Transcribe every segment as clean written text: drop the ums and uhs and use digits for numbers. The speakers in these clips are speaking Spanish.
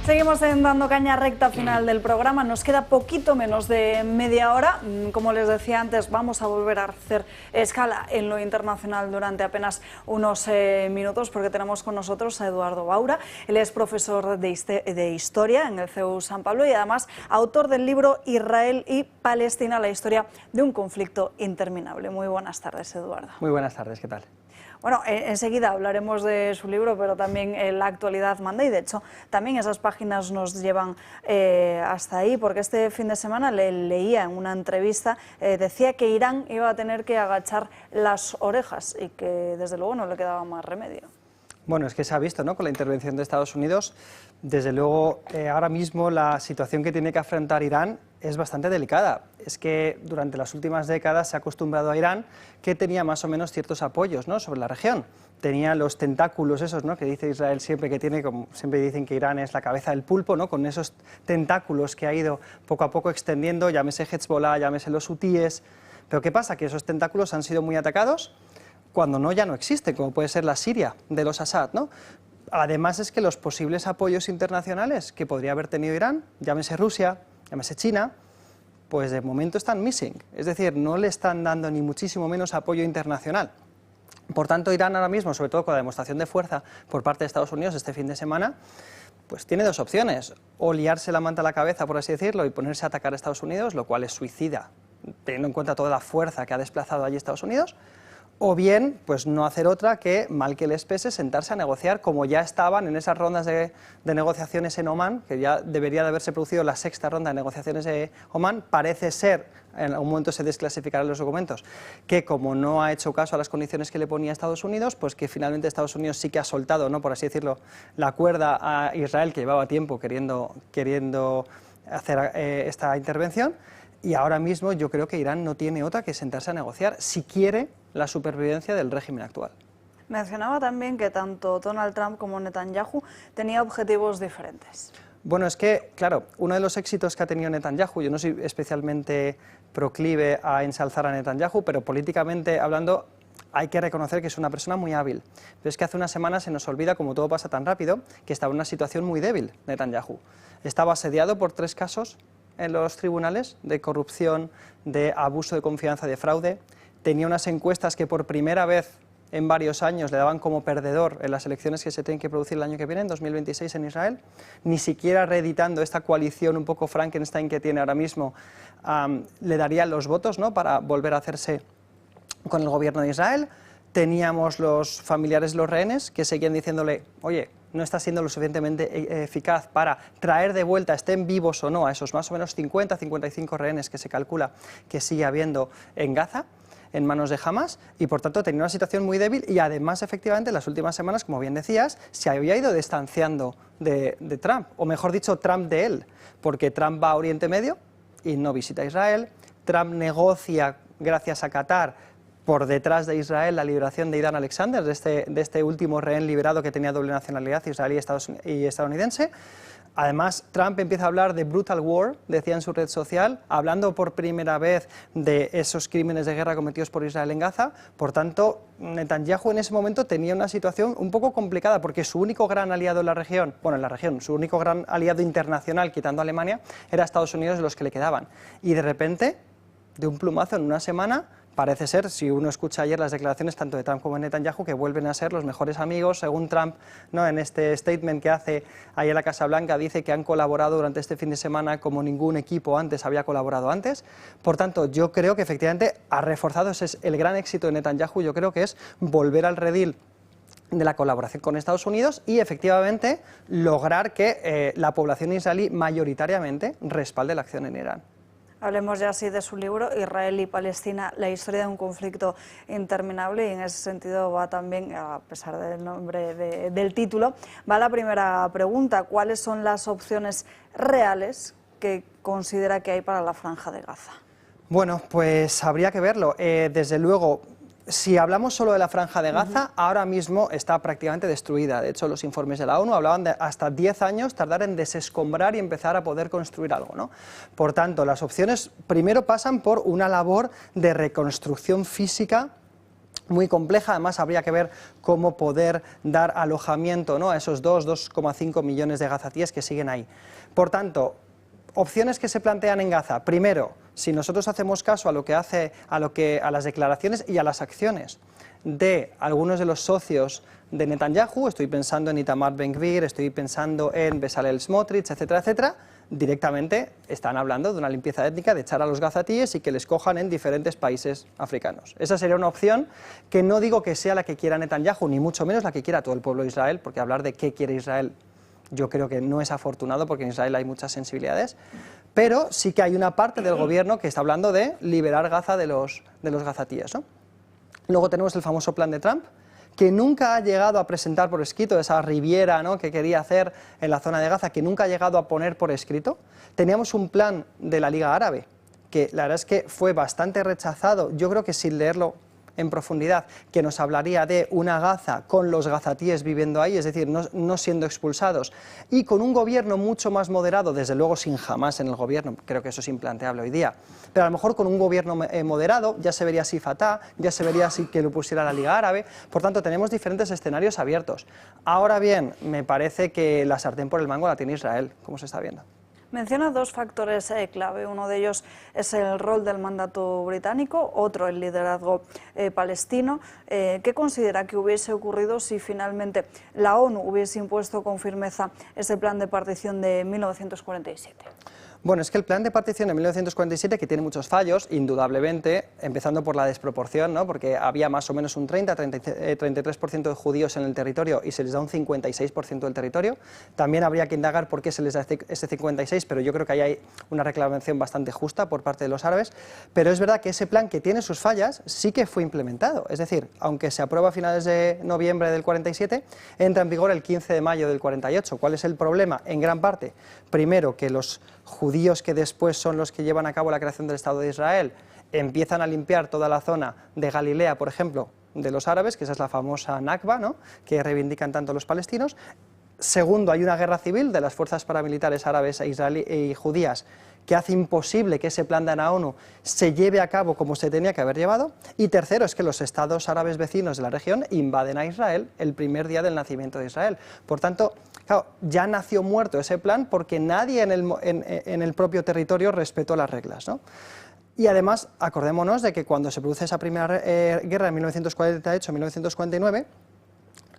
Seguimos dando caña, recta final del programa, nos queda poquito menos de media hora. Como les decía antes, vamos a volver a hacer escala en lo internacional durante apenas unos minutos, porque tenemos con nosotros a Eduardo Baura. Él es profesor de Historia en el CEU San Pablo y además autor del libro Israel y Palestina, la historia de un conflicto interminable. Muy buenas tardes, Eduardo. Muy buenas tardes, ¿qué tal? Bueno, enseguida hablaremos de su libro, pero también la actualidad manda, y de hecho también esas páginas nos llevan hasta ahí, porque este fin de semana leía en una entrevista, decía que Irán iba a tener que agachar las orejas y que desde luego no le quedaba más remedio. Bueno, es que se ha visto, ¿no?, con la intervención de Estados Unidos. Desde luego, ahora mismo la situación que tiene que afrontar Irán es bastante delicada. Es que durante las últimas décadas se ha acostumbrado a Irán que tenía más o menos ciertos apoyos, ¿no?, sobre la región. Tenía los tentáculos esos, ¿no?, que dice Israel siempre que tiene, como siempre dicen que Irán es la cabeza del pulpo, ¿no?, con esos tentáculos que ha ido poco a poco extendiendo, llámese Hezbollah, llámese los hutíes. Pero ¿qué pasa? Que esos tentáculos han sido muy atacados cuando no, ya no existe, como puede ser la Siria de los Assad, ¿no? Además es que los posibles apoyos internacionales que podría haber tenido Irán, llámese Rusia, llámese China, pues de momento están missing, es decir, no le están dando ni muchísimo menos apoyo internacional. Por tanto, Irán ahora mismo, sobre todo con la demostración de fuerza por parte de Estados Unidos este fin de semana, pues tiene dos opciones: o liarse la manta a la cabeza, por así decirlo, y ponerse a atacar a Estados Unidos, lo cual es suicida, teniendo en cuenta toda la fuerza que ha desplazado allí Estados Unidos, o bien, pues no hacer otra que, mal que les pese, sentarse a negociar, como ya estaban en esas rondas de negociaciones en Omán, que ya debería de haberse producido la sexta ronda de negociaciones de Omán. Parece ser, en algún momento se desclasificarán los documentos, que como no ha hecho caso a las condiciones que le ponía Estados Unidos, pues que finalmente Estados Unidos sí que ha soltado, ¿no?, por así decirlo, la cuerda a Israel, que llevaba tiempo queriendo hacer esta intervención. Y ahora mismo yo creo que Irán no tiene otra que sentarse a negociar si quiere la supervivencia del régimen actual. Mencionaba también que tanto Donald Trump como Netanyahu tenían objetivos diferentes. Bueno, es que, claro, uno de los éxitos que ha tenido Netanyahu, yo no soy especialmente proclive a ensalzar a Netanyahu, pero políticamente hablando hay que reconocer que es una persona muy hábil. Pero es que hace unas semanas se nos olvida, como todo pasa tan rápido, que estaba en una situación muy débil Netanyahu. Estaba asediado por 3 casos en los tribunales de corrupción, de abuso de confianza, de fraude. Tenía unas encuestas que por primera vez en varios años le daban como perdedor en las elecciones que se tienen que producir el año que viene, en 2026 en Israel. Ni siquiera reeditando esta coalición un poco Frankenstein que tiene ahora mismo, le darían los votos, ¿no?, para volver a hacerse con el gobierno de Israel. Teníamos los familiares de los rehenes que seguían diciéndole: oye, no está siendo lo suficientemente eficaz para traer de vuelta, estén vivos o no, a esos más o menos 50-55 rehenes que se calcula que sigue habiendo en Gaza, en manos de Hamas, y por tanto tenía una situación muy débil. Y además, efectivamente, en las últimas semanas, como bien decías, se había ido distanciando de Trump, o mejor dicho, Trump de él, porque Trump va a Oriente Medio y no visita Israel. Trump negocia, gracias a Qatar, por detrás de Israel, la liberación de Idan Alexander, de este último rehén liberado que tenía doble nacionalidad, israelí y estadounidense. Además, Trump empieza a hablar de brutal war, decía en su red social, hablando por primera vez de esos crímenes de guerra cometidos por Israel en Gaza. Por tanto, Netanyahu en ese momento tenía una situación un poco complicada, porque su único gran aliado en la región, su único gran aliado internacional, quitando a Alemania, era Estados Unidos, de los que le quedaban. Y de repente, de un plumazo, en una semana, parece ser, si uno escucha ayer las declaraciones tanto de Trump como de Netanyahu, que vuelven a ser los mejores amigos. Según Trump, ¿no?, en este statement que hace ahí en la Casa Blanca, dice que han colaborado durante este fin de semana como ningún equipo antes había colaborado antes. Por tanto, yo creo que efectivamente ha reforzado, ese es el gran éxito de Netanyahu, yo creo que es volver al redil de la colaboración con Estados Unidos y efectivamente lograr que la población israelí mayoritariamente respalde la acción en Irán. Hablemos ya así de su libro, Israel y Palestina, la historia de un conflicto interminable, y en ese sentido va también, a pesar del nombre del título, va la primera pregunta: ¿cuáles son las opciones reales que considera que hay para la Franja de Gaza? Bueno, pues habría que verlo. Desde luego, si hablamos solo de la Franja de Gaza, ahora mismo está prácticamente destruida. De hecho, los informes de la ONU hablaban de hasta 10 años tardar en desescombrar y empezar a poder construir algo, ¿no? Por tanto, las opciones primero pasan por una labor de reconstrucción física muy compleja. Además habría que ver cómo poder dar alojamiento, ¿no?, a esos 2,5 millones de gazatíes que siguen ahí. Por tanto, opciones que se plantean en Gaza. Primero, si nosotros hacemos caso a las declaraciones y a las acciones de algunos de los socios de Netanyahu, estoy pensando en Itamar Ben-Gvir, estoy pensando en Bezalel Smotrich, etcétera, etcétera, directamente están hablando de una limpieza étnica, de echar a los gazatíes y que les cojan en diferentes países africanos. Esa sería una opción que no digo que sea la que quiera Netanyahu, ni mucho menos la que quiera todo el pueblo de Israel, porque hablar de qué quiere Israel yo creo que no es afortunado, porque en Israel hay muchas sensibilidades, pero sí que hay una parte del gobierno que está hablando de liberar Gaza de los gazatíes, ¿no? Luego tenemos el famoso plan de Trump, que nunca ha llegado a presentar por escrito esa riviera, ¿no?, que quería hacer en la zona de Gaza, que nunca ha llegado a poner por escrito. Teníamos un plan de la Liga Árabe, que la verdad es que fue bastante rechazado, yo creo que sin leerlo en profundidad, que nos hablaría de una Gaza con los gazatíes viviendo ahí, es decir, no siendo expulsados, y con un gobierno mucho más moderado, desde luego sin Hamás en el gobierno, creo que eso es implanteable hoy día, pero a lo mejor con un gobierno moderado, ya se vería así Fatah, ya se vería así que lo pusiera la Liga Árabe. Por tanto tenemos diferentes escenarios abiertos. Ahora bien, me parece que la sartén por el mango la tiene Israel, como se está viendo. Menciona dos factores clave, uno de ellos es el rol del mandato británico, otro el liderazgo palestino. ¿Qué considera que hubiese ocurrido si finalmente la ONU hubiese impuesto con firmeza ese plan de partición de 1947? Bueno, es que el plan de partición de 1947, que tiene muchos fallos, indudablemente, empezando por la desproporción, ¿no?, porque había más o menos un 33% de judíos en el territorio y se les da un 56% del territorio. También habría que indagar por qué se les da ese 56%, pero yo creo que ahí hay una reclamación bastante justa por parte de los árabes. Pero es verdad que ese plan, que tiene sus fallas, sí que fue implementado. Es decir, aunque se aprueba a finales de noviembre del 47, entra en vigor el 15 de mayo del 48. ¿Cuál es el problema? En gran parte, primero, que los judíos, que después son los que llevan a cabo la creación del Estado de Israel, empiezan a limpiar toda la zona de Galilea, por ejemplo, de los árabes, que esa es la famosa Nakba, ¿no?, que reivindican tanto los palestinos. Segundo, hay una guerra civil de las fuerzas paramilitares árabes y judías que hace imposible que ese plan de la ONU se lleve a cabo como se tenía que haber llevado. Y tercero, es que los estados árabes vecinos de la región invaden a Israel el primer día del nacimiento de Israel. Por tanto, claro, ya nació muerto ese plan porque nadie en el propio territorio respetó las reglas, ¿no? Y además, acordémonos de que cuando se produce esa primera guerra en 1948-1949,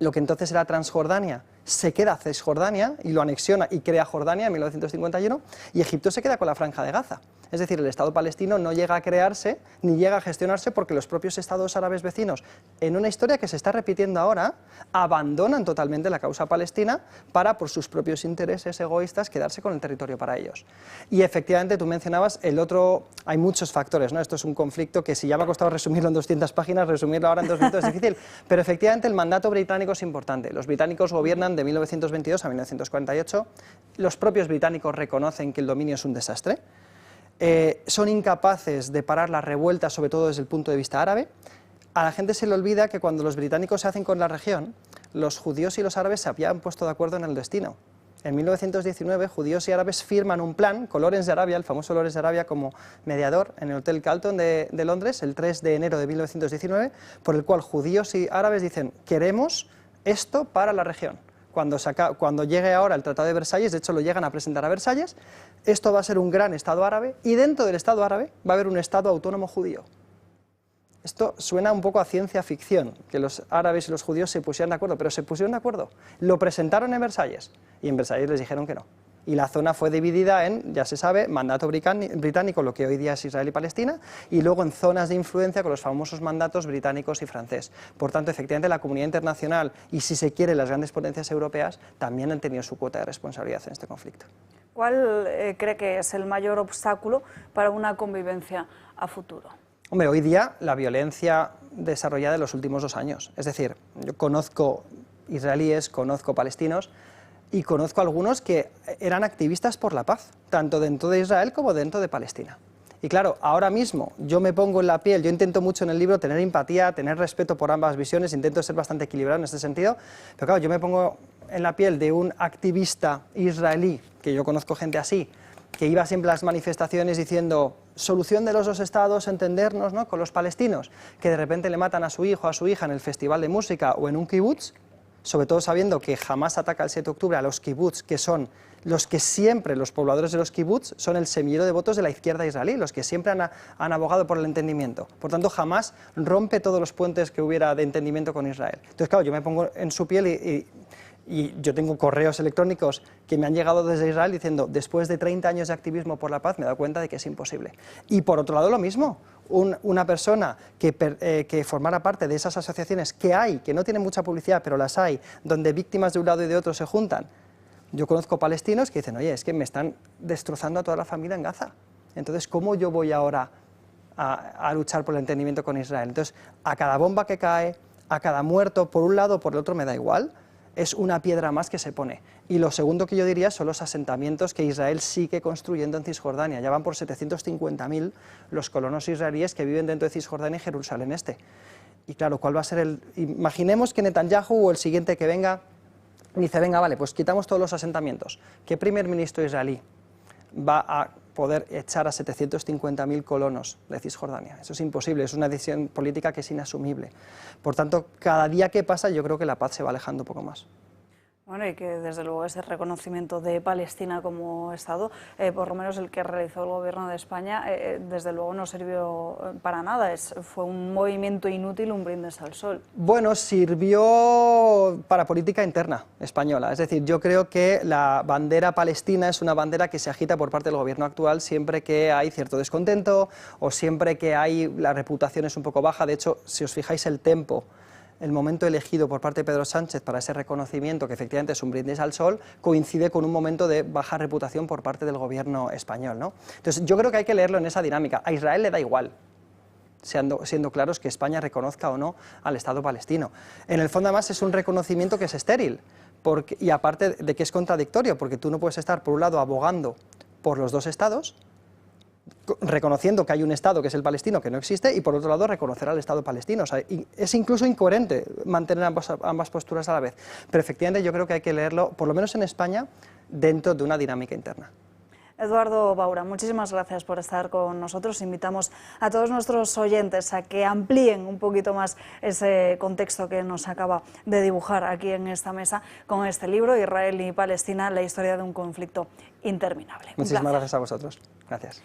lo que entonces era Transjordania se queda Cisjordania y lo anexiona y crea Jordania en 1951, y Egipto se queda con la Franja de Gaza. Es decir, el Estado palestino no llega a crearse ni llega a gestionarse porque los propios estados árabes vecinos, en una historia que se está repitiendo ahora, abandonan totalmente la causa palestina para, por sus propios intereses egoístas, quedarse con el territorio para ellos. Y efectivamente, tú mencionabas el otro, hay muchos factores, ¿no? Esto es un conflicto que, si ya me ha costado resumirlo en 200 páginas, resumirlo ahora en 2 minutos es difícil, pero efectivamente el mandato británico es importante. Los británicos gobiernan de 1922 a 1948, los propios británicos reconocen que el dominio es un desastre. Son incapaces de parar las revueltas, sobre todo desde el punto de vista árabe. A la gente se le olvida que cuando los británicos se hacen con la región, los judíos y los árabes se habían puesto de acuerdo en el destino. En 1919, judíos y árabes firman un plan con Lawrence de Arabia, el famoso Lawrence de Arabia, como mediador en el Hotel Carlton de Londres, el 3 de enero de 1919, por el cual judíos y árabes dicen: queremos esto para la región. Cuando llegue ahora el Tratado de Versalles, de hecho lo llegan a presentar a Versalles, esto va a ser un gran Estado árabe, y dentro del Estado árabe va a haber un Estado autónomo judío. Esto suena un poco a ciencia ficción, que los árabes y los judíos se pusieran de acuerdo, pero se pusieron de acuerdo. Lo presentaron en Versalles, y en Versalles les dijeron que no. Y la zona fue dividida en, ya se sabe, mandato británico, lo que hoy día es Israel y Palestina, y luego en zonas de influencia con los famosos mandatos británicos y francés. Por tanto, efectivamente, la comunidad internacional y, si se quiere, las grandes potencias europeas también han tenido su cuota de responsabilidad en este conflicto. ¿Cuál cree que es el mayor obstáculo para una convivencia a futuro? Hombre, hoy día la violencia desarrollada en los últimos 2 años. Es decir, yo conozco israelíes, conozco palestinos, y conozco algunos que eran activistas por la paz, tanto dentro de Israel como dentro de Palestina. Y claro, ahora mismo yo me pongo en la piel, yo intento mucho en el libro tener empatía, tener respeto por ambas visiones, intento ser bastante equilibrado en este sentido, pero claro, yo me pongo en la piel de un activista israelí, que yo conozco gente así, que iba siempre a las manifestaciones diciendo solución de los dos estados, entendernos, ¿no?, con los palestinos, que de repente le matan a su hijo o a su hija en el festival de música o en un kibutz, sobre todo sabiendo que jamás ataca el 7 de octubre a los kibutz, que son los que siempre, los pobladores de los kibutz, son el semillero de votos de la izquierda israelí, los que siempre han abogado por el entendimiento. Por tanto, jamás rompe todos los puentes que hubiera de entendimiento con Israel. Entonces, claro, yo me pongo en su piel y yo tengo correos electrónicos que me han llegado desde Israel diciendo, después de 30 años de activismo por la paz, me he dado cuenta de que es imposible. Y por otro lado, lo mismo, una persona que formara parte de esas asociaciones que hay, que no tienen mucha publicidad, pero las hay, donde víctimas de un lado y de otro se juntan. Yo conozco palestinos que dicen, oye, es que me están destrozando a toda la familia en Gaza. Entonces, ¿cómo yo voy ahora a luchar por el entendimiento con Israel? Entonces, a cada bomba que cae, a cada muerto, por un lado o por el otro, me da igual, es una piedra más que se pone. Y lo segundo que yo diría son los asentamientos que Israel sigue construyendo en Cisjordania. Ya van por 750.000 los colonos israelíes que viven dentro de Cisjordania y Jerusalén Este. Y claro, ¿cuál va a ser el...? Imaginemos que Netanyahu o el siguiente que venga dice, venga, vale, pues quitamos todos los asentamientos. ¿Qué primer ministro israelí va a poder echar a 750.000 colonos de Cisjordania? Eso es imposible, es una decisión política que es inasumible. Por tanto, cada día que pasa yo creo que la paz se va alejando un poco más. Bueno, y que desde luego ese reconocimiento de Palestina como Estado, por lo menos el que realizó el Gobierno de España, desde luego no sirvió para nada, fue un movimiento inútil, un brindis al sol. Bueno, sirvió para política interna española, es decir, yo creo que la bandera palestina es una bandera que se agita por parte del Gobierno actual siempre que hay cierto descontento o siempre que la reputación es un poco baja. De hecho, si os fijáis el tempo, el momento elegido por parte de Pedro Sánchez para ese reconocimiento, que efectivamente es un brindis al sol, coincide con un momento de baja reputación por parte del gobierno español, ¿no? Entonces yo creo que hay que leerlo en esa dinámica. A Israel le da igual, siendo claros, que España reconozca o no al Estado palestino. En el fondo además es un reconocimiento que es estéril, y aparte de que es contradictorio, porque tú no puedes estar por un lado abogando por los dos estados, reconociendo que hay un Estado que es el palestino que no existe, y por otro lado reconocer al Estado palestino. O sea, es incluso incoherente mantener ambas posturas a la vez, pero efectivamente yo creo que hay que leerlo, por lo menos en España, dentro de una dinámica interna. Eduardo Baura, muchísimas gracias por estar con nosotros. Invitamos a todos nuestros oyentes a que amplíen un poquito más ese contexto que nos acaba de dibujar aquí en esta mesa con este libro, Israel y Palestina, la historia de un conflicto interminable. Muchísimas gracias a vosotros. Gracias.